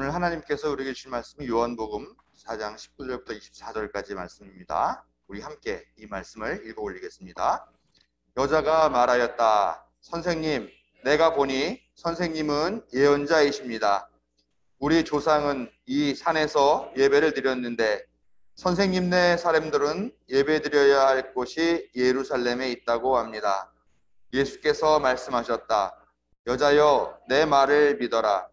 오늘 하나님께서 우리에게 주신 말씀은 요한복음 4장 19절부터 24절까지 말씀입니다. 우리 함께 이 말씀을 읽어 올리겠습니다. 여자가 말하였다. 선생님, 내가 보니 선생님은 예언자이십니다. 우리 조상은 이 산에서 예배를 드렸는데 선생님네 사람들은 예배드려야 할 곳이 예루살렘에 있다고 합니다. 예수께서 말씀하셨다. 여자여, 내 말을 믿어라.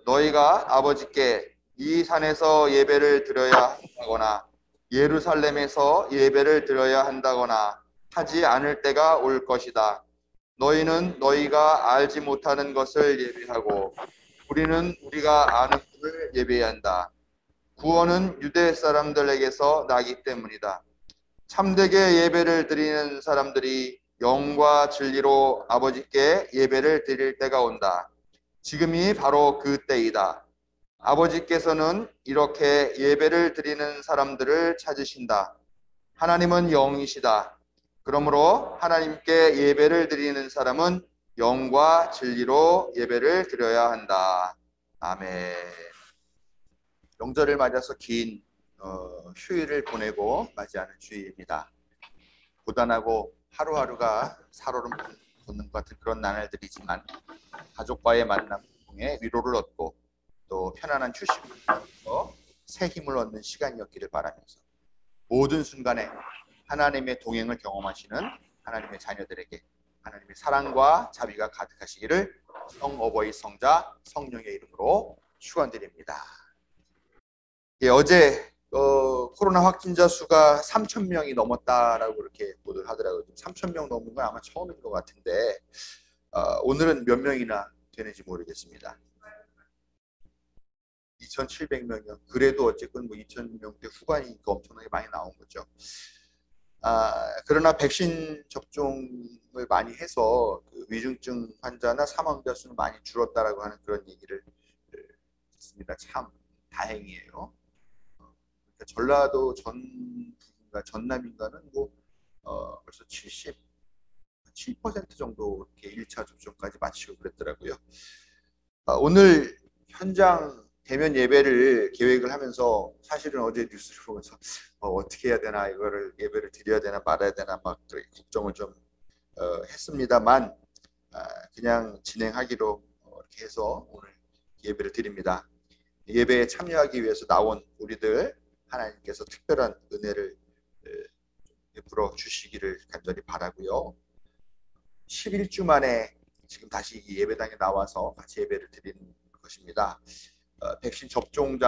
너희가 아버지께 이 산에서 예배를 드려야 한다거나 예루살렘에서 예배를 드려야 한다거나 하지 않을 때가 올 것이다. 너희는 너희가 알지 못하는 것을 예배하고 우리는 우리가 아는 것을 예배한다. 구원은 유대 사람들에게서 나기 때문이다. 참되게 예배를 드리는 사람들이 영과 진리로 아버지께 예배를 드릴 때가 온다. 지금이 바로 그 때이다. 아버지께서는 이렇게 예배를 드리는 사람들을 찾으신다. 하나님은 영이시다. 그러므로 하나님께 예배를 드리는 사람은 영과 진리로 예배를 드려야 한다. 아멘. 명절을 맞아서 긴 휴일을 보내고 맞이하는 주일입니다. 고단하고 하루하루가 살얼음 돋는 것 같은 그런 나날들이지만 가족과의 만남을 통해 위로를 얻고 또 편안한 휴식을 통해서 새 힘을 얻는 시간이었기를 바라면서 모든 순간에 하나님의 동행을 경험하시는 하나님의 자녀들에게 하나님의 사랑과 자비가 가득하시기를 성어버이 성자 성령의 이름으로 축원드립니다. 어제 코로나 확진자 수가 3,000명이 넘었다라고 그렇게 보도를 하더라고요. 3,000명 넘는 건 아마 처음인 것 같은데 오늘은 몇 명이나 되는지 모르겠습니다. 2,700명이요. 그래도 어쨌든 뭐 2,000명대 후반이니까 엄청나게 많이 나온 거죠. 그러나 백신 접종을 많이 해서 그 위중증 환자나 사망자 수는 많이 줄었다라고 하는 그런 얘기를 듣습니다. 참 다행이에요. 그러니까 전라도 전남인가는 뭐 벌써 77% 정도 이렇게 1차 접종까지 마치고 그랬더라고요. 오늘 현장 대면 예배를 계획을 하면서 사실은 어제 뉴스를 보면서 어떻게 해야 되나, 이거를 예배를 드려야 되나 말아야 되나 막 걱정을 좀 했습니다만 그냥 진행하기로 이렇게 해서 오늘 예배를 드립니다. 예배에 참여하기 위해서 나온 우리들 하나님께서 특별한 은혜를 베풀어 주시기를 간절히 바라고요. 11주 만에 지금 다시 이 예배당에 나와서 같이 예배를 드리는 것입니다. 백신 접종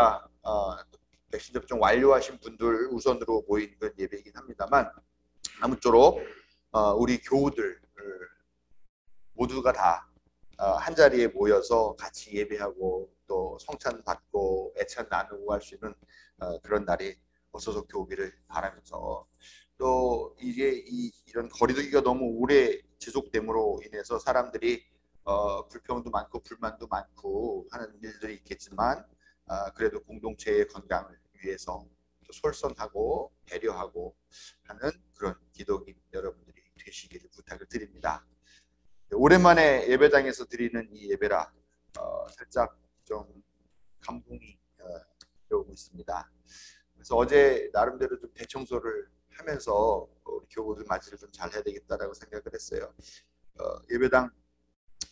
완료하신 분들 우선으로 모인 그런 예배이긴 합니다만 아무쪼록 우리 교우들 모두가 다 한 자리에 모여서 같이 예배하고 또 성찬 받고 애찬 나누고 할 수 있는 그런 날이 어서서 오기를 바라면서 또 이게 이런 거리두기가 너무 오래 지속됨으로 인해서 사람들이 불평도 많고 불만도 많고 하는 일들이 있겠지만 그래도 공동체의 건강을 위해서 솔선하고 배려하고 하는 그런 기독인 여러분들이 되시기를 부탁을 드립니다. 오랜만에 예배당에서 드리는 이 예배라 살짝 좀 감동이 들어오고 있습니다. 그래서 어제 나름대로 좀 대청소를 하면서 우리 교우들 맞이를 좀 잘 해야 되겠다라고 생각을 했어요. 예배당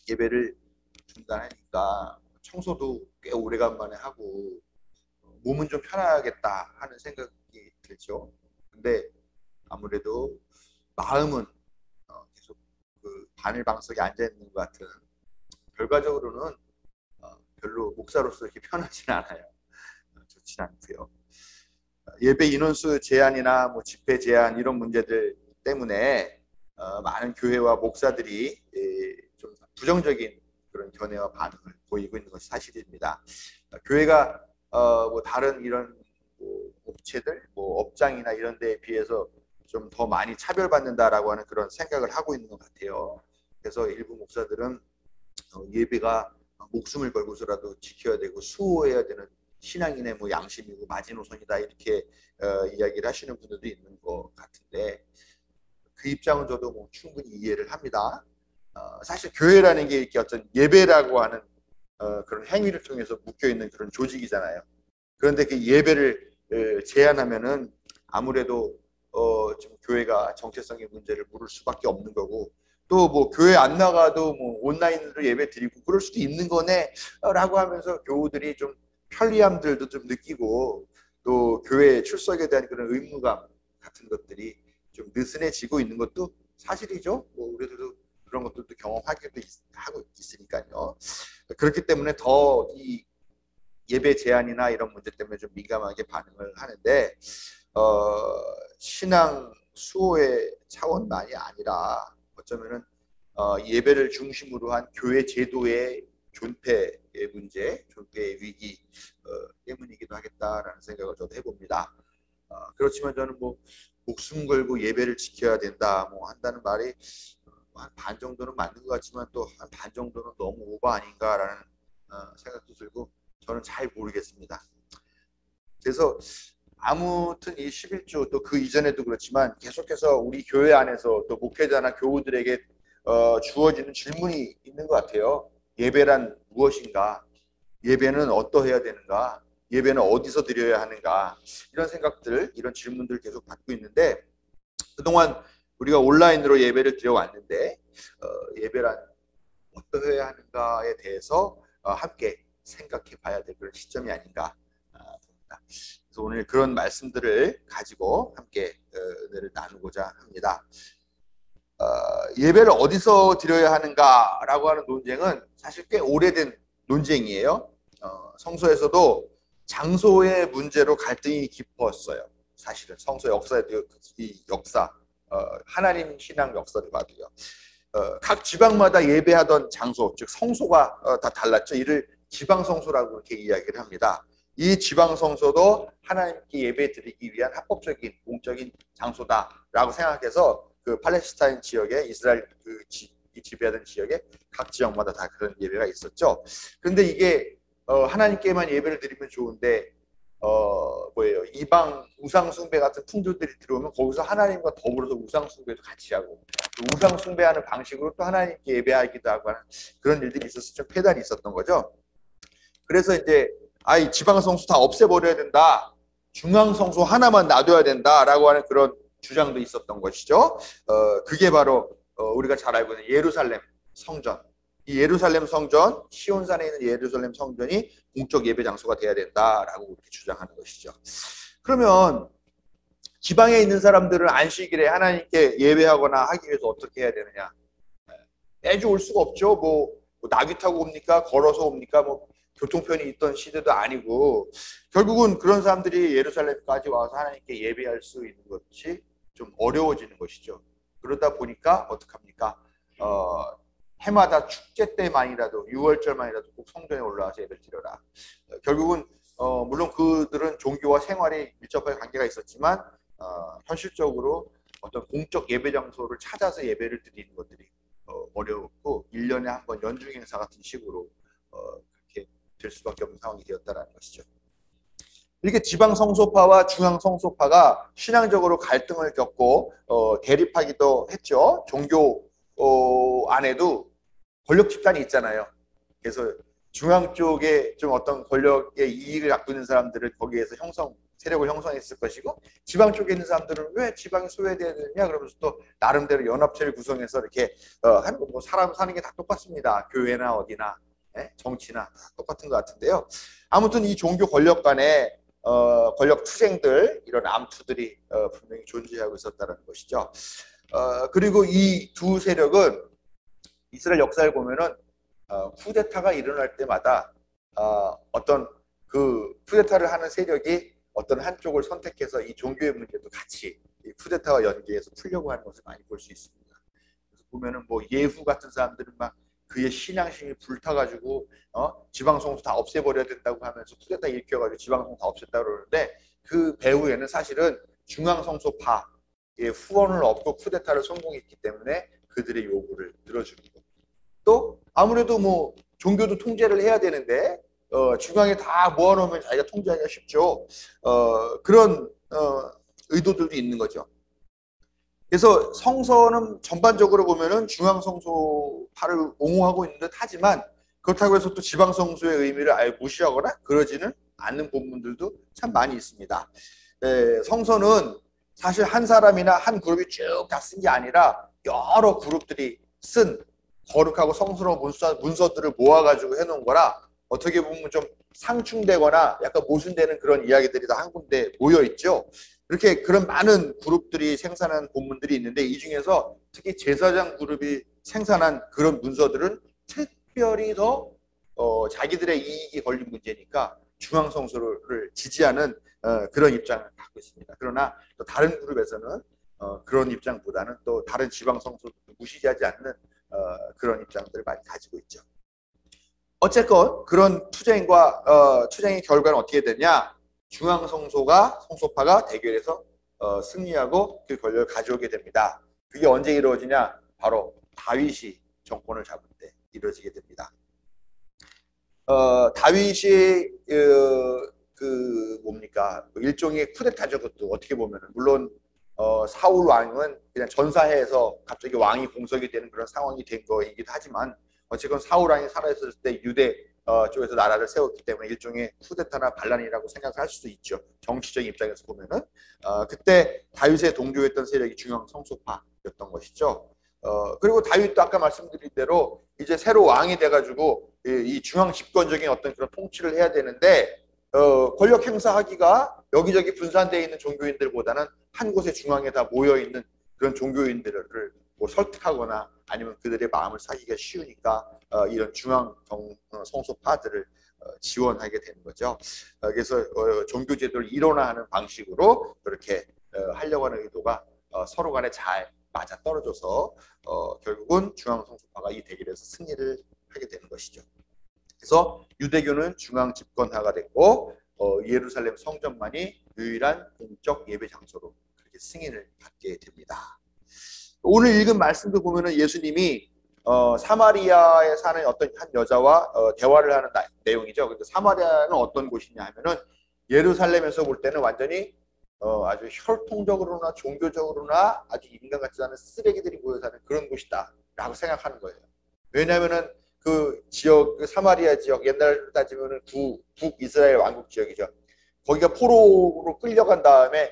예배를 중단하니까 청소도 꽤 오래간만에 하고 몸은 좀 편하겠다 하는 생각이 들죠. 근데 아무래도 마음은 계속 그 바늘방석에 앉아 있는 것 같은, 결과적으로는 별로 목사로서 이렇게 편하지는 않아요. 좋지는 않고요. 예배 인원수 제한이나 뭐 집회 제한 이런 문제들 때문에 많은 교회와 목사들이 좀 부정적인 그런 견해와 반응을 보이고 있는 것이 사실입니다. 교회가 뭐 다른 이런 뭐 업체들, 뭐 업장이나 이런 데에 비해서 좀 더 많이 차별받는다라고 하는 그런 생각을 하고 있는 것 같아요. 그래서 일부 목사들은 예배가 목숨을 걸고서라도 지켜야 되고 수호해야 되는 신앙인의 뭐 양심이고 마지노선이다 이렇게 이야기를 하시는 분들도 있는 것 같은데 그 입장은 저도 뭐 충분히 이해를 합니다. 사실 교회라는 게 이렇게 어떤 예배라고 하는 그런 행위를 통해서 묶여 있는 그런 조직이잖아요. 그런데 그 예배를 제한하면은 아무래도 지금 교회가 정체성의 문제를 물을 수밖에 없는 거고, 또 뭐 교회 안 나가도 뭐 온라인으로 예배 드리고 그럴 수도 있는 거네라고 하면서 교우들이 좀 편리함들도 좀 느끼고, 또 교회 출석에 대한 그런 의무감 같은 것들이 좀 느슨해지고 있는 것도 사실이죠. 뭐 우리들도 그런 것들도 경험하기도 하고 있으니까요. 그렇기 때문에 더 이 예배 제한이나 이런 문제 때문에 좀 민감하게 반응을 하는데, 신앙 수호의 차원만이 아니라 어쩌면은 예배를 중심으로 한 교회 제도의 존폐의 문제, 존폐의 위기 때문이기도 하겠다라는 생각을 저도 해봅니다. 그렇지만 저는 뭐 목숨 걸고 예배를 지켜야 된다 뭐 한다는 말이 한 반 정도는 맞는 것 같지만 또 한 반 정도는 너무 오버 아닌가라는 생각도 들고 저는 잘 모르겠습니다. 그래서 아무튼 이 11조 또 그 이전에도 그렇지만 계속해서 우리 교회 안에서 또 목회자나 교우들에게 주어지는 질문이 있는 것 같아요. 예배란 무엇인가? 예배는 어떠해야 되는가? 예배는 어디서 드려야 하는가? 이런 생각들, 이런 질문들 계속 받고 있는데, 그동안 우리가 온라인으로 예배를 드려왔는데 예배란 어떠해야 하는가에 대해서 함께 생각해 봐야 될 그런 시점이 아닌가 봅니다. 그래서 오늘 그런 말씀들을 가지고 함께 은혜를 나누고자 합니다. 예배를 어디서 드려야 하는가라고 하는 논쟁은 사실 꽤 오래된 논쟁이에요. 성서에서도 장소의 문제로 갈등이 깊었어요. 사실은 성서 역사에도 이 역사, 하나님 신앙 역사를 봐도요. 각 지방마다 예배하던 장소, 즉 성소가 다 달랐죠. 이를 지방 성소라고 이렇게 이야기를 합니다. 이 지방 성소도 하나님께 예배 드리기 위한 합법적인 공적인 장소다라고 생각해서 그 팔레스타인 지역에 이스라엘 지배하던 지역에 각 지역마다 다 그런 예배가 있었죠. 그런데 이게 하나님께만 예배를 드리면 좋은데 뭐예요? 이방 우상 숭배 같은 풍조들이 들어오면 거기서 하나님과 더불어서 우상 숭배도 같이 하고 우상 숭배하는 방식으로 또 하나님께 예배하기도 하고 하는 그런 일들이 있어서 좀 폐단이 있었던 거죠. 그래서 이제 이 지방 성소 다 없애버려야 된다. 중앙 성소 하나만 놔둬야 된다라고 하는 그런 주장도 있었던 것이죠. 그게 바로 우리가 잘 알고 있는 예루살렘 성전. 이 예루살렘 성전, 시온산에 있는 예루살렘 성전이 공적 예배 장소가 돼야 된다라고 그렇게 주장하는 것이죠. 그러면 지방에 있는 사람들은 안식일에 하나님께 예배하거나 하기 위해서 어떻게 해야 되느냐? 매주 올 수가 없죠. 뭐 나귀 타고 옵니까? 걸어서 옵니까? 뭐 교통편이 있던 시대도 아니고 결국은 그런 사람들이 예루살렘까지 와서 하나님께 예배할 수 있는 것이 좀 어려워지는 것이죠. 그러다 보니까 어떡합니까? 해마다 축제 때만이라도 6월절만이라도 꼭 성전에 올라와서 예배를 드려라. 결국은 물론 그들은 종교와 생활이 밀접하게 관계가 있었지만 현실적으로 어떤 공적 예배 장소를 찾아서 예배를 드리는 것들이 어려웠고 1년에 한 번 연중 행사 같은 식으로 그렇게 될 수밖에 없는 상황이 되었다는 것이죠. 이렇게 지방 성소파와 중앙 성소파가 신앙적으로 갈등을 겪고 대립하기도 했죠. 종교 안에도 권력 집단이 있잖아요. 그래서 중앙 쪽에 좀 어떤 권력의 이익을 갖고 있는 사람들을 거기에서 세력을 형성했을 것이고 지방 쪽에 있는 사람들은 왜 지방이 소외돼야 되느냐 그러면서 또 나름대로 연합체를 구성해서 이렇게 뭐 사람 사는 게 다 똑같습니다. 교회나 어디나 정치나 다 똑같은 것 같은데요. 아무튼 이 종교 권력 간의 권력 투쟁들 이런 암투들이 분명히 존재하고 있었다는 것이죠. 그리고 이 두 세력은 이스라엘 역사를 보면은 쿠데타가 일어날 때마다 어떤 그 쿠데타를 하는 세력이 어떤 한쪽을 선택해서 이 종교의 문제도 같이 이 쿠데타와 연계해서 풀려고 하는 것을 많이 볼 수 있습니다. 그래서 보면은 뭐 예후 같은 사람들은 막 그의 신앙심이 불타가지고 지방성소 다 없애버려야 된다고 하면서 쿠데타 일으켜가지고 지방성소 다 없앴다 그러는데 그 배후에는 사실은 중앙성소파의 후원을 얻고 쿠데타를 성공했기 때문에 그들의 요구를 들어주는 거. 또 아무래도 뭐 종교도 통제를 해야 되는데 중앙에 다 모아놓으면 자기가 통제하기가 쉽죠. 그런 의도들도 있는 거죠. 그래서 성서는 전반적으로 보면은 중앙 성소파를 옹호하고 있는 듯 하지만 그렇다고 해서 또 지방성소의 의미를 아예 무시하거나 그러지는 않는 본문들도 참 많이 있습니다. 성서는 사실 한 사람이나 한 그룹이 쭉 다 쓴 게 아니라 여러 그룹들이 쓴 거룩하고 성스러운 문서들을 모아가지고 해놓은 거라 어떻게 보면 좀 상충되거나 약간 모순되는 그런 이야기들이 다 한 군데 모여 있죠. 이렇게 그런 많은 그룹들이 생산한 본문들이 있는데 이 중에서 특히 제사장 그룹이 생산한 그런 문서들은 특별히 더 자기들의 이익이 걸린 문제니까 중앙성소를 지지하는 그런 입장을 갖고 있습니다. 그러나 또 다른 그룹에서는 그런 입장보다는 또 다른 지방성소도 무시하지 않는 그런 입장들을 많이 가지고 있죠. 어쨌건 그런 투쟁의 결과는 어떻게 되냐? 중앙성소가 성소파가 대결에서 승리하고 그 권력을 가져오게 됩니다. 그게 언제 이루어지냐? 바로 다윗이 정권을 잡을 때 이루어지게 됩니다. 다윗이 뭡니까? 일종의 쿠데타죠. 그것도 어떻게 보면은 물론 사울 왕은 그냥 전사해서 갑자기 왕이 공석이 되는 그런 상황이 된 거이기도 하지만 어쨌건 사울 왕이 살아있을 때 유대 쪽에서 나라를 세웠기 때문에 일종의 쿠데타나 반란이라고 생각할 수도 있죠. 정치적인 입장에서 보면은 그때 다윗의 동조했던 세력이 중앙 성소파였던 것이죠. 그리고 다윗도 아까 말씀드린 대로 이제 새로 왕이 돼가지고 이 중앙 집권적인 어떤 그런 통치를 해야 되는데 권력 행사하기가 여기저기 분산되어 있는 종교인들보다는 한 곳에 중앙에 다 모여 있는 그런 종교인들을 뭐 설득하거나 아니면 그들의 마음을 사기가 쉬우니까 이런 중앙 성소파들을 지원하게 되는 거죠. 그래서 종교 제도를 일원화하는 방식으로 그렇게 하려고 하는 의도가 서로 간에 잘 맞아 떨어져서 결국은 중앙 성소파가 이 대결에서 승리를 하게 되는 것이죠. 그래서 유대교는 중앙 집권화가 됐고 예루살렘 성전만이 유일한 공적 예배 장소로 그렇게 승인을 받게 됩니다. 오늘 읽은 말씀도 보면은 예수님이 사마리아에 사는 어떤 한 여자와 대화를 하는 내용이죠. 근데 사마리아는 어떤 곳이냐 하면은 예루살렘에서 볼 때는 완전히 아주 혈통적으로나 종교적으로나 아주 인간 같지 않은 쓰레기들이 모여 사는 그런 곳이다라고 생각하는 거예요. 왜냐하면은 그 지역, 그 사마리아 지역 옛날 따지면은 북이스라엘 왕국 지역이죠. 거기가 포로로 끌려간 다음에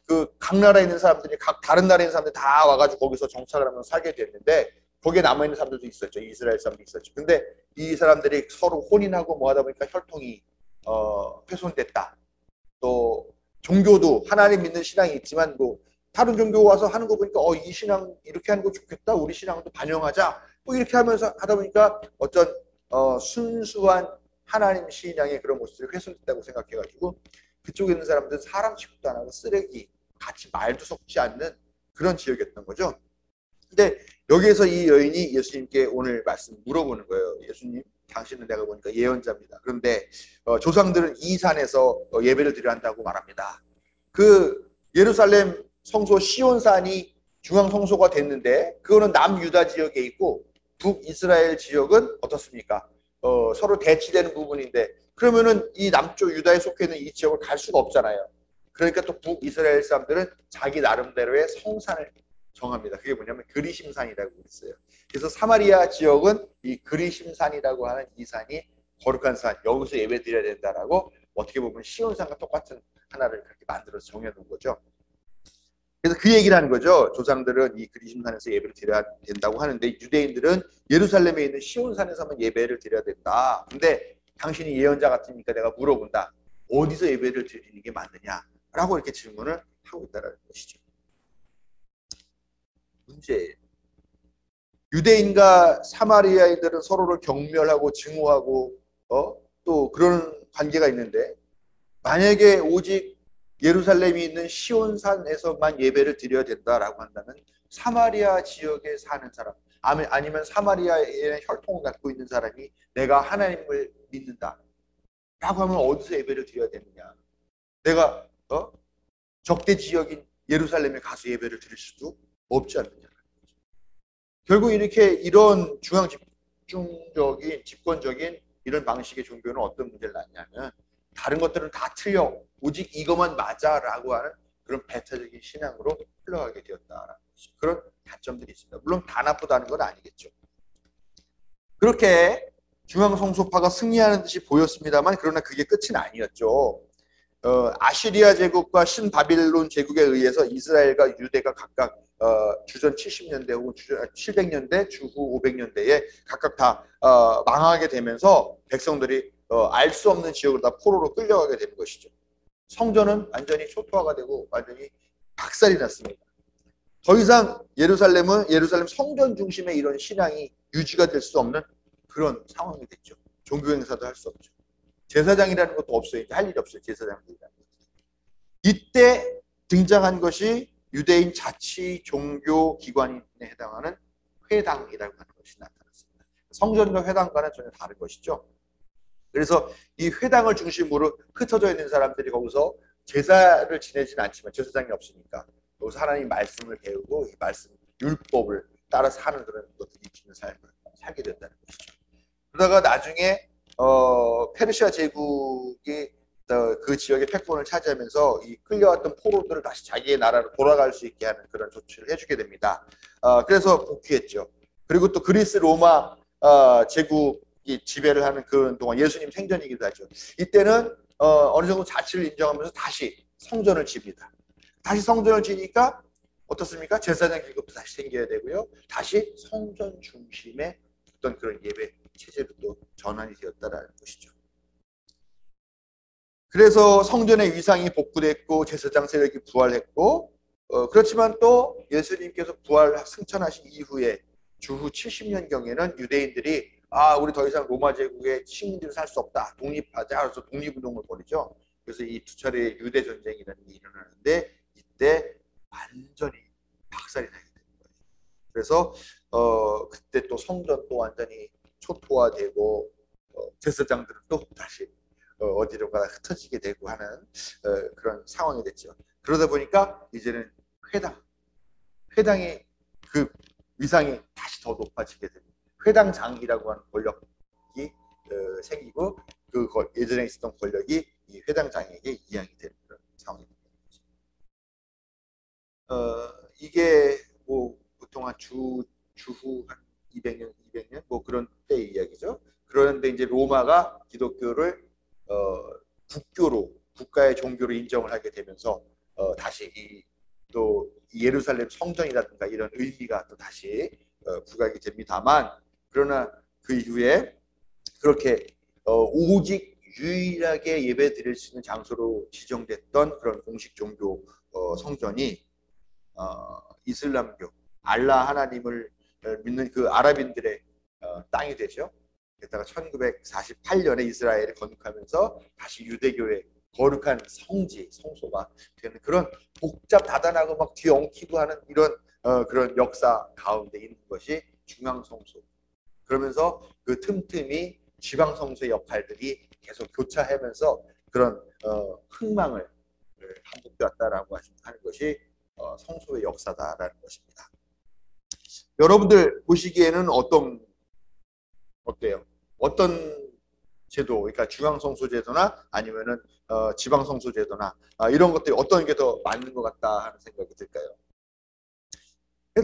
그 각 나라에 있는 사람들이 각 다른 나라에 있는 사람들이 다 와가지고 거기서 정착을 하면서 살게 됐는데 거기에 남아 있는 사람들도 있었죠. 이스라엘 사람도 있었죠. 근데 이 사람들이 서로 혼인하고 뭐 하다 보니까 혈통이 훼손됐다. 또 종교도 하나님 믿는 신앙이 있지만 뭐 다른 종교 와서 하는 거 보니까 이 신앙 이렇게 하는 거 좋겠다. 우리 신앙도 반영하자. 뭐 이렇게 하면서 하다 보니까 어떤 순수한 하나님 신앙의 그런 모습이 훼손됐다고 생각해가지고 그쪽에 있는 사람들은 사람 취급도 안 하고 쓰레기 같이 말도 섞지 않는 그런 지역이었던 거죠. 근데 여기에서 이 여인이 예수님께 오늘 말씀 물어보는 거예요. 예수님, 당신은 내가 보니까 예언자입니다. 그런데 조상들은 이 산에서 예배를 드려야 한다고 말합니다. 그 예루살렘 성소 시온산이 중앙 성소가 됐는데 그거는 남유다 지역에 있고 북이스라엘 지역은 어떻습니까? 서로 대치되는 부분인데 그러면은 이 남쪽 유다에 속해 있는 이 지역을 갈 수가 없잖아요. 그러니까 또 북이스라엘 사람들은 자기 나름대로의 성산을 정합니다. 그게 뭐냐면 그리심산이라고 했어요. 그래서 사마리아 지역은 이 그리심산이라고 하는 이 산이 거룩한 산, 여기서 예배 드려야 된다라고 어떻게 보면 시온산과 똑같은 하나를 그렇게 만들어서 정해놓은 거죠. 그래서 그 얘기를 하는 거죠. 조상들은 이 그리심산에서 예배를 드려야 된다고 하는데 유대인들은 예루살렘에 있는 시온산에서만 예배를 드려야 된다. 근데 당신이 예언자 같으니까 내가 물어본다. 어디서 예배를 드리는 게 맞느냐? 라고 이렇게 질문을 하고 있다는 것이죠. 문제예요. 유대인과 사마리아인들은 서로를 경멸하고 증오하고 또 그런 관계가 있는데 만약에 오직 예루살렘이 있는 시온산에서만 예배를 드려야 된다라고 한다면 사마리아 지역에 사는 사람 아니면 사마리아의 혈통을 갖고 있는 사람이 내가 하나님을 믿는다 라고 하면 어디서 예배를 드려야 되느냐. 내가 적대 지역인 예루살렘에 가서 예배를 드릴 수도 없지 않느냐. 결국 이렇게 이런 중앙 집중적인 집권적인 이런 방식의 종교는 어떤 문제를 낳냐면 다른 것들은 다 틀려 오직 이것만 맞아라고 하는 그런 배타적인 신앙으로 흘러가게 되었다라는 그런 단점들이 있습니다. 물론 다 나쁘다는 건 아니겠죠. 그렇게 중앙성소파가 승리하는 듯이 보였습니다만 그러나 그게 끝은 아니었죠. 아시리아 제국과 신바빌론 제국에 의해서 이스라엘과 유대가 각각 주전 70년대 혹은 주전 700년대, 주후 500년대에 각각 다 망하게 되면서 백성들이 알 수 없는 지역으로 다 포로로 끌려가게 되는 것이죠. 성전은 완전히 초토화가 되고 완전히 박살이 났습니다. 더 이상 예루살em 성전 중심의 이런 신앙이 유지가 될 수 없는 그런 상황이 됐죠. 종교 행사도 할 수 없죠. 제사장이라는 것도 없어요. 이제 할 일이 없어요. 제사장들이라는 것. 이때 등장한 것이 유대인 자치 종교 기관에 해당하는 회당이라고 하는 것이 나타났습니다. 성전과 회당과는 전혀 다른 것이죠. 그래서 이 회당을 중심으로 흩어져 있는 사람들이 거기서 제사를 지내지는 않지만 제사장이 없으니까 여기서 하나님 말씀을 배우고 이 말씀 율법을 따라 사는 그런 것들이 있는 삶을 살게 된다는 것이죠. 그러다가 나중에 페르시아 제국이 그 지역의 패권을 차지하면서 이 끌려왔던 포로들을 다시 자기의 나라로 돌아갈 수 있게 하는 그런 조치를 해주게 됩니다. 그래서 복귀했죠. 그리고 또 그리스 로마 제국이 지배를 하는 그 동안 예수님 생전이기도 하죠. 이때는 어느 정도 자치를 인정하면서 다시 성전을 집니다. 다시 성전을 지니까 어떻습니까? 제사장 계급도 다시 생겨야 되고요. 다시 성전 중심의 어떤 그런 예배 체제로 또 전환이 되었다라는 것이죠. 그래서 성전의 위상이 복구됐고 제사장 세력이 부활했고 그렇지만 또 예수님께서 부활 승천하신 이후에 주후 70년경에는 유대인들이 우리 더 이상 로마 제국의 식민지로 살 수 없다. 독립하자. 그래서 독립운동을 벌이죠. 그래서 이 두 차례의 유대 전쟁이라는 게 일어나는데 이때 완전히 박살이 나게 되는 거예요. 그래서 그때 또 성전 또 완전히 초토화되고 제사장들은 또 다시 어디론가 흩어지게 되고 하는 그런 상황이 됐죠. 그러다 보니까 이제는 회당의 그 위상이 다시 더 높아지게 됩니다. 회당장이라고 하는 권력이 생기고 그 예전에 있었던 권력이 이 회당장에게 이양이 되는 그런 상황이 됩니다. 이게 뭐 보통 한 주후 한 200년 뭐 그런 때의 이야기죠. 그런데 이제 로마가 기독교를 국교로 국가의 종교로 인정을 하게 되면서 다시 또 예루살렘 성전이라든가 이런 의미가 또 다시 부각이 됩니다만 그러나 그 이후에 그렇게 오직 유일하게 예배 드릴 수 있는 장소로 지정됐던 그런 공식 종교 성전이 이슬람교 알라 하나님을 믿는 그 아랍인들의 땅이 되죠. 게다가 1948년에 이스라엘이 건국하면서 다시 유대교의 거룩한 성소가 되는 그런 복잡 다단하고 막 뒤엉키고 하는 이런 그런 역사 가운데 있는 것이 중앙성소. 그러면서 그 틈틈이 지방성소의 역할들이 계속 교차하면서 그런 흥망을 반복해 왔다라고 하는 것이 성소의 역사다라는 것입니다. 여러분들 보시기에는 어때요? 어떤 제도, 그러니까 중앙성소 제도나 아니면은 지방성소 제도나 이런 것들이 어떤 게 더 맞는 것 같다 하는 생각이 들까요?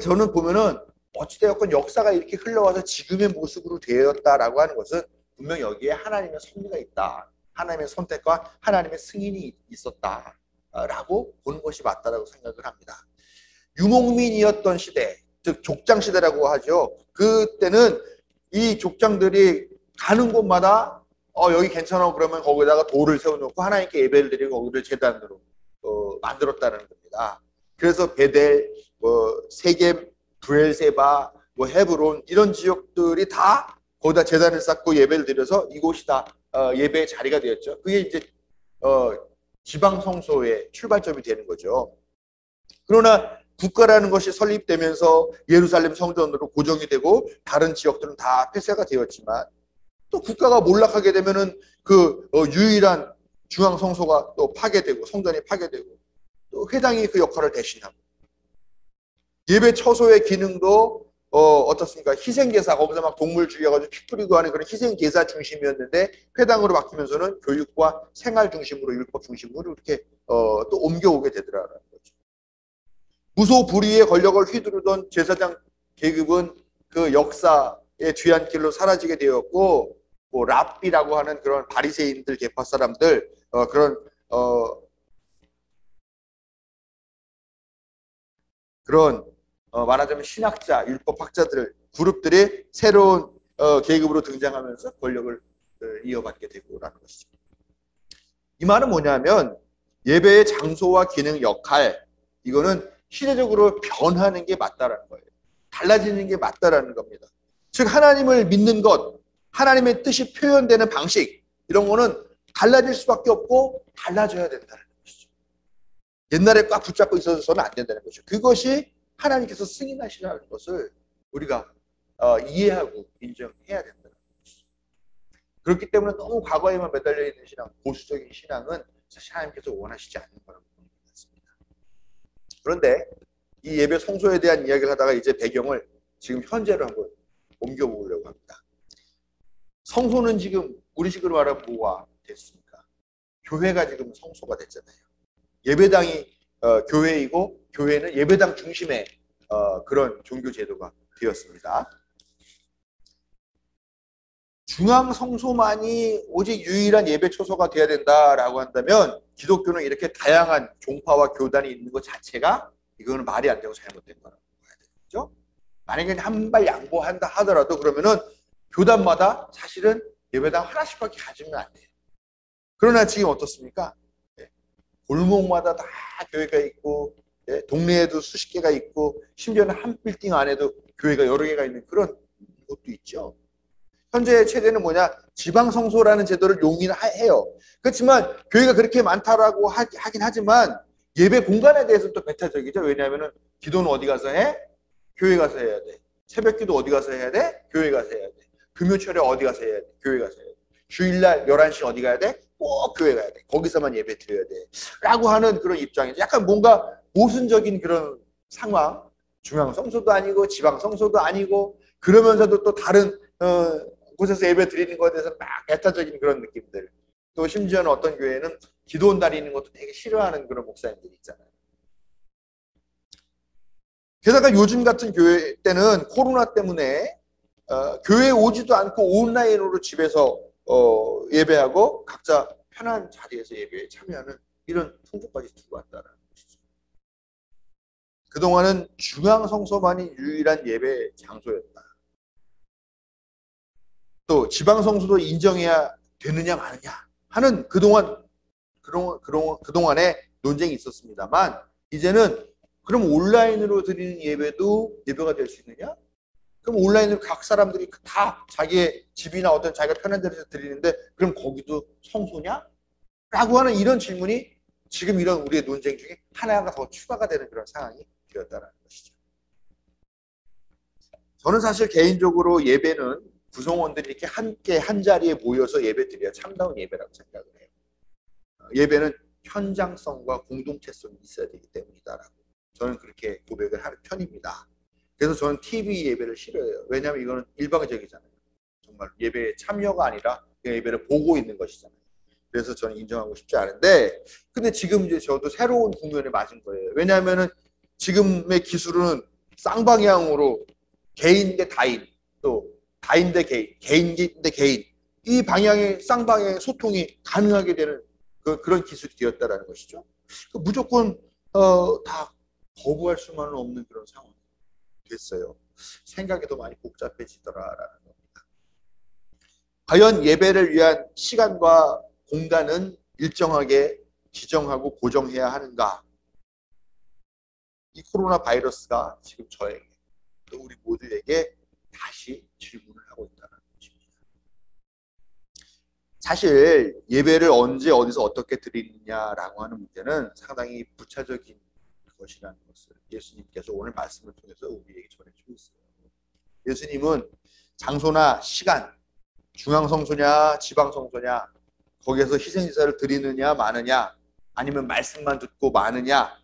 저는 보면은 어찌되었건 역사가 이렇게 흘러와서 지금의 모습으로 되었다라고 하는 것은 분명 여기에 하나님의 섭리가 있다. 하나님의 선택과 하나님의 승인이 있었다라고 보는 것이 맞다라고 생각을 합니다. 유목민이었던 시대, 즉 족장 시대라고 하죠. 그때는 이 족장들이 가는 곳마다 여기 괜찮아 그러면 거기다가 돌을 세워놓고 하나님께 예배를 드리고 거기를 제단으로 만들었다는 겁니다. 그래서 베델, 세겜, 브엘세바, 헤브론 이런 지역들이 다 거기다 제단을 쌓고 예배를 드려서 이곳이다 예배의 자리가 되었죠. 그게 이제 지방 성소의 출발점이 되는 거죠. 그러나 국가라는 것이 설립되면서 예루살렘 성전으로 고정이 되고 다른 지역들은 다 폐쇄가 되었지만 또 국가가 몰락하게 되면은 그 유일한 중앙 성소가 또 파괴되고 성전이 파괴되고 또 회당이 그 역할을 대신하고 예배 처소의 기능도 어떻습니까? 희생제사 거기서 막 동물 죽여가지고 피 뿌리고 하는 그런 희생제사 중심이었는데 회당으로 바뀌면서는 교육과 생활 중심으로 율법 중심으로 이렇게 또 옮겨오게 되더라라는 거죠. 무소불위의 권력을 휘두르던 제사장 계급은 그 역사 뒤안길로 사라지게 되었고, 뭐 랍비라고 하는 그런 바리새인들 계파 사람들, 그런 말하자면 신학자, 율법학자들 그룹들이 새로운 계급으로 등장하면서 권력을 이어받게 되고라는 것이죠. 이 말은 뭐냐면 예배의 장소와 기능, 역할, 이거는 시대적으로 변하는 게 맞다라는 거예요. 달라지는 게 맞다라는 겁니다. 즉 하나님을 믿는 것, 하나님의 뜻이 표현되는 방식, 이런 거는 달라질 수밖에 없고 달라져야 된다는 것이죠. 옛날에 꽉 붙잡고 있어서는 안 된다는 것이죠. 그것이 하나님께서 승인하시라는 것을 우리가 이해하고 인정해야 된다는 것이죠. 그렇기 때문에 너무 과거에만 매달려 있는 신앙, 보수적인 신앙은 사실 하나님께서 원하시지 않는 거라고 보는 것 같습니다. 그런데 이 예배 성소에 대한 이야기를 하다가 이제 배경을 지금 현재로 한번 옮겨보려고 합니다. 성소는 지금 우리식으로 말하면 뭐가 됐습니까? 교회가 지금 성소가 됐잖아요. 예배당이 교회이고 교회는 예배당 중심의 그런 종교 제도가 되었습니다. 중앙 성소만이 오직 유일한 예배 초소가 되어야 된다라고 한다면 기독교는 이렇게 다양한 종파와 교단이 있는 것 자체가 이거는 말이 안 되고 잘못된 거라고 봐야 되겠죠. 만약에 한 발 양보한다 하더라도 그러면은 교단마다 사실은 예배당 하나씩밖에 가지면 안 돼요. 그러나 지금 어떻습니까? 골목마다 다 교회가 있고 동네에도 수십 개가 있고 심지어는 한 빌딩 안에도 교회가 여러 개가 있는 그런 곳도 있죠. 현재 최대는 뭐냐? 지방성소라는 제도를 용인해요. 그렇지만 교회가 그렇게 많다라고 하긴 하지만 예배 공간에 대해서는 또 배타적이죠. 왜냐하면 기도는 어디 가서 해? 교회 가서 해야 돼. 새벽기도 어디 가서 해야 돼? 교회 가서 해야 돼. 금요철에 어디 가서 해야 돼? 교회 가서 해야 돼. 주일날 11시 어디 가야 돼? 꼭 교회 가야 돼. 거기서만 예배 드려야 돼. 라고 하는 그런 입장이죠. 약간 뭔가 모순적인 그런 상황. 중앙성소도 아니고 지방성소도 아니고 그러면서도 또 다른 곳에서 예배 드리는 것에 대해서 막 배타적인 그런 느낌들. 또 심지어는 어떤 교회는 기도원 다니는 것도 되게 싫어하는 그런 목사님들이 있잖아요. 게다가 요즘 같은 교회 때는 코로나 때문에 교회에 오지도 않고 온라인으로 집에서 예배하고 각자 편한 자리에서 예배에 참여하는 이런 풍조까지 들어왔다는 것이죠. 그동안은 중앙성소만이 유일한 예배 장소였다. 또 지방성소도 인정해야 되느냐 마느냐 하는 그동안의 논쟁이 있었습니다만 이제는 그럼 온라인으로 드리는 예배도 예배가 될 수 있느냐? 그럼 온라인으로 각 사람들이 다 자기의 집이나 어떤 자기가 편한 데서 드리는데 그럼 거기도 성소냐? 라고 하는 이런 질문이 지금 이런 우리의 논쟁 중에 하나가 더 추가가 되는 그런 상황이 되었다는 것이죠. 저는 사실 개인적으로 예배는 구성원들이 이렇게 함께 한 자리에 모여서 예배 드려야 참다운 예배라고 생각을 해요. 예배는 현장성과 공동체성이 있어야 되기 때문이다라고 저는 그렇게 고백을 하는 편입니다. 그래서 저는 TV 예배를 싫어해요. 왜냐하면 이거는 일방적이잖아요. 정말 예배에 참여가 아니라 예배를 보고 있는 것이잖아요. 그래서 저는 인정하고 싶지 않은데 근데 지금 이제 저도 새로운 국면에 맞은 거예요. 왜냐하면은 지금의 기술은 쌍방향으로 개인 대 다인 또 다인 대 개인, 개인 대 개인 이 방향의 쌍방향의 소통이 가능하게 되는 그런 기술이 되었다라는 것이죠. 무조건 다 거부할 수만은 없는 그런 상황이 됐어요. 생각이 더 많이 복잡해지더라라는 겁니다. 과연 예배를 위한 시간과 공간은 일정하게 지정하고 고정해야 하는가? 이 코로나 바이러스가 지금 저에게 또 우리 모두에게 다시 질문을 하고 있다는 것입니다. 사실 예배를 언제 어디서 어떻게 드리느냐라고 하는 문제는 상당히 부차적인 것이라는 것을 예수님께서 오늘 말씀을 통해서 우리에게 전해주고 있어요. 예수님은 장소나 시간, 중앙성소냐 지방성소냐 거기에서 희생제사를 드리느냐 마느냐 아니면 말씀만 듣고 마느냐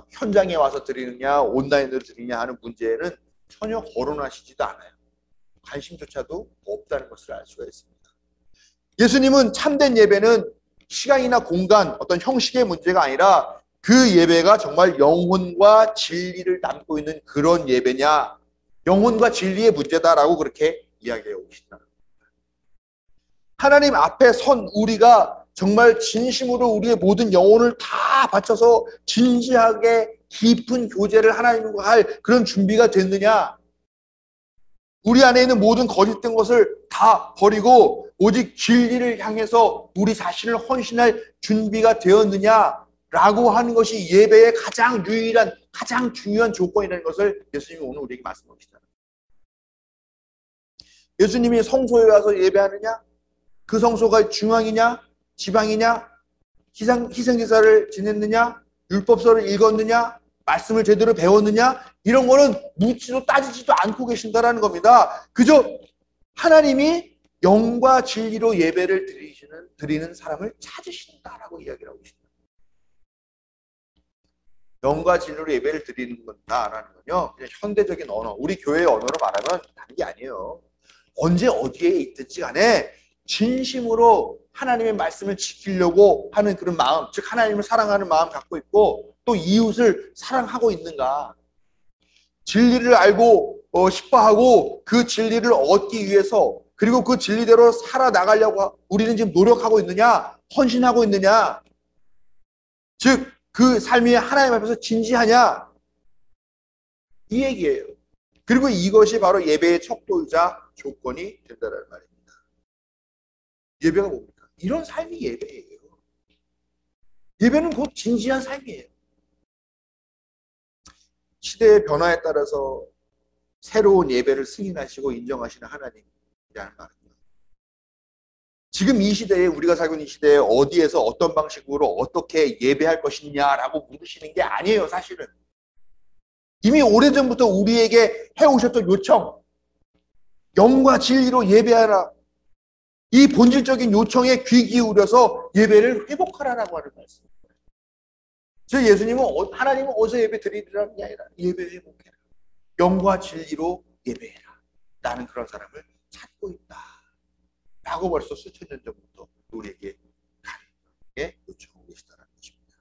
현장에 와서 드리느냐 온라인으로 드리느냐 하는 문제는 전혀 거론하시지도 않아요. 관심조차도 없다는 것을 알 수가 있습니다. 예수님은 참된 예배는 시간이나 공간 어떤 형식의 문제가 아니라 그 예배가 정말 영혼과 진리를 담고 있는 그런 예배냐 영혼과 진리의 문제다라고 그렇게 이야기해 오신다. 하나님 앞에 선 우리가 정말 진심으로 우리의 모든 영혼을 다 바쳐서 진지하게 깊은 교제를 하나님과 할 그런 준비가 됐느냐? 우리 안에 있는 모든 거짓된 것을 다 버리고 오직 진리를 향해서 우리 자신을 헌신할 준비가 되었느냐라고 하는 것이 예배의 가장 유일한, 가장 중요한 조건이라는 것을 예수님이 오늘 우리에게 말씀하고 계시잖아요. 예수님이 성소에 와서 예배하느냐? 그 성소가 중앙이냐? 지방이냐? 희생제사를 지냈느냐? 율법서를 읽었느냐? 말씀을 제대로 배웠느냐? 이런 거는 묻지도 따지지도 않고 계신다라는 겁니다. 그저 하나님이 영과 진리로 예배를 드리는 사람을 찾으신다라고 이야기를 하고 있습니다. 영과 진리로 예배를 드리는 건다라는 건요, 그냥 현대적인 언어, 우리 교회의 언어로 말하면 다른 게 아니에요. 언제 어디에 있든지 간에 진심으로 하나님의 말씀을 지키려고 하는 그런 마음, 즉 하나님을 사랑하는 마음 갖고 있고 또 이웃을 사랑하고 있는가. 진리를 알고 싶어하고 그 진리를 얻기 위해서 그리고 그 진리대로 살아나가려고 우리는 지금 노력하고 있느냐, 헌신하고 있느냐, 즉 그 삶이 하나님 앞에서 진지하냐, 이 얘기예요. 그리고 이것이 바로 예배의 척도이자 조건이 된다는 말입니다. 예배가 뭡니까? 이런 삶이 예배예요. 예배는 곧 진지한 삶이에요. 시대의 변화에 따라서 새로운 예배를 승인하시고 인정하시는 하나님이라는 말입니다. 지금 이 시대에, 우리가 살고 있는 이 시대에 어디에서 어떤 방식으로 어떻게 예배할 것이냐라고 물으시는 게 아니에요, 사실은. 이미 오래전부터 우리에게 해오셨던 요청, 영과 진리로 예배하라. 이 본질적인 요청에 귀 기울여서 예배를 회복하라라고 하는 말씀입니다. 즉 예수님은, 하나님은 어디서 예배 드리라는 게 아니라 예배 회복해라. 영과 진리로 예배해라. 나는 그런 사람을 찾고 있다. 라고 벌써 수천 년 전부터 우리에게 간절하게 요청하고 계시다는 것입니다.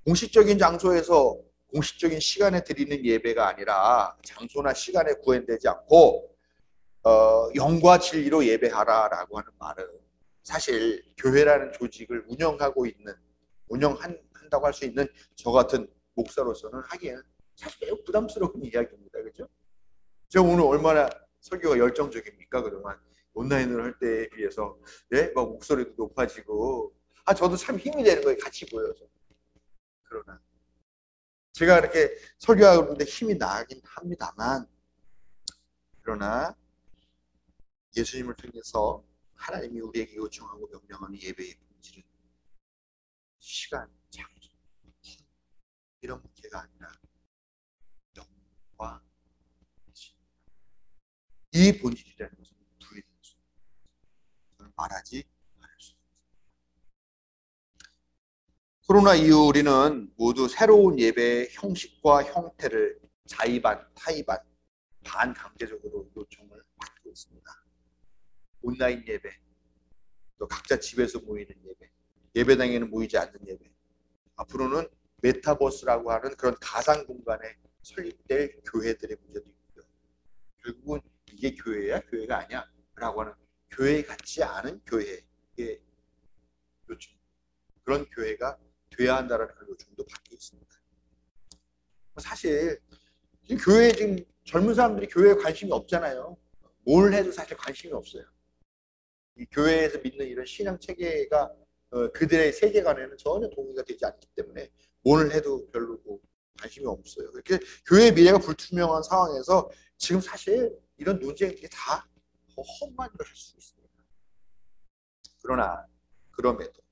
공식적인 장소에서 공식적인 시간에 드리는 예배가 아니라 장소나 시간에 구현되지 않고 영과 진리로 예배하라라고 하는 말은 사실 교회라는 조직을 운영한다고 할 수 있는 저 같은 목사로서는 하기에는 사실 매우 부담스러운 이야기입니다. 그렇죠? 제가 오늘 얼마나 설교가 열정적입니까? 그동안 온라인으로 할 때에 비해서 막 목소리도 높아지고 저도 참 힘이 되는 거예요. 같이 보여서. 그러나 제가 이렇게 설교하고 있는데 힘이 나긴 합니다만, 그러나 예수님을 통해서 하나님이 우리에게 요청하고 명령하는 예배의 본질은 시간, 장소, 이런 문제가 아니라 영과 진, 이 본질이라는 것은 분리될 수 없는, 말하지 않을 수 없습니다. 코로나 이후 우리는 모두 새로운 예배의 형식과 형태를 자의반, 타의반, 반강제적으로 요청을 받고 있습니다. 온라인 예배, 또 각자 집에서 모이는 예배, 예배당에는 모이지 않는 예배, 앞으로는 메타버스라고 하는 그런 가상 공간에 설립될 교회들의 문제도 있고요. 결국은 이게 교회야? 교회가 아니야? 라고 하는 교회 같지 않은 교회의 요청, 그런 교회가 돼야 한다는 그런 요청도 받고 있습니다. 사실 지금 교회에 지금 젊은 사람들이 교회에 관심이 없잖아요. 뭘 해도 사실 관심이 없어요. 이 교회에서 믿는 이런 신앙 체계가 그들의 세계관에는 전혀 동의가 되지 않기 때문에 뭘 해도 별로고 관심이 없어요. 그렇게 교회의 미래가 불투명한 상황에서 지금 사실 이런 논쟁들이 다 험한 것일 수 있습니다. 그러나 그럼에도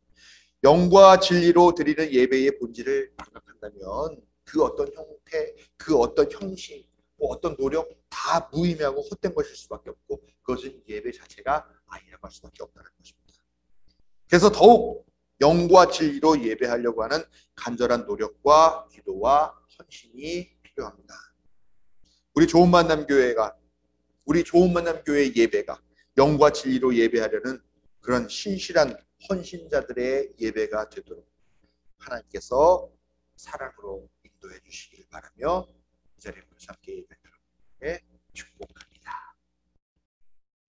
영과 진리로 드리는 예배의 본질을 생각한다면 그 어떤 형태, 그 어떤 형식, 어떤 노력 다 무의미하고 헛된 것일 수밖에 없고 그것은 예배 자체가 아니라고 할 수밖에 없다는 것입니다. 그래서 더욱 영과 진리로 예배하려고 하는 간절한 노력과 기도와 헌신이 필요합니다. 우리 좋은 만남 교회의 예배가 영과 진리로 예배하려는 그런 신실한 헌신자들의 예배가 되도록 하나님께서 사랑으로 인도해 주시길 바라며 이 자리에 함께 예배드리도록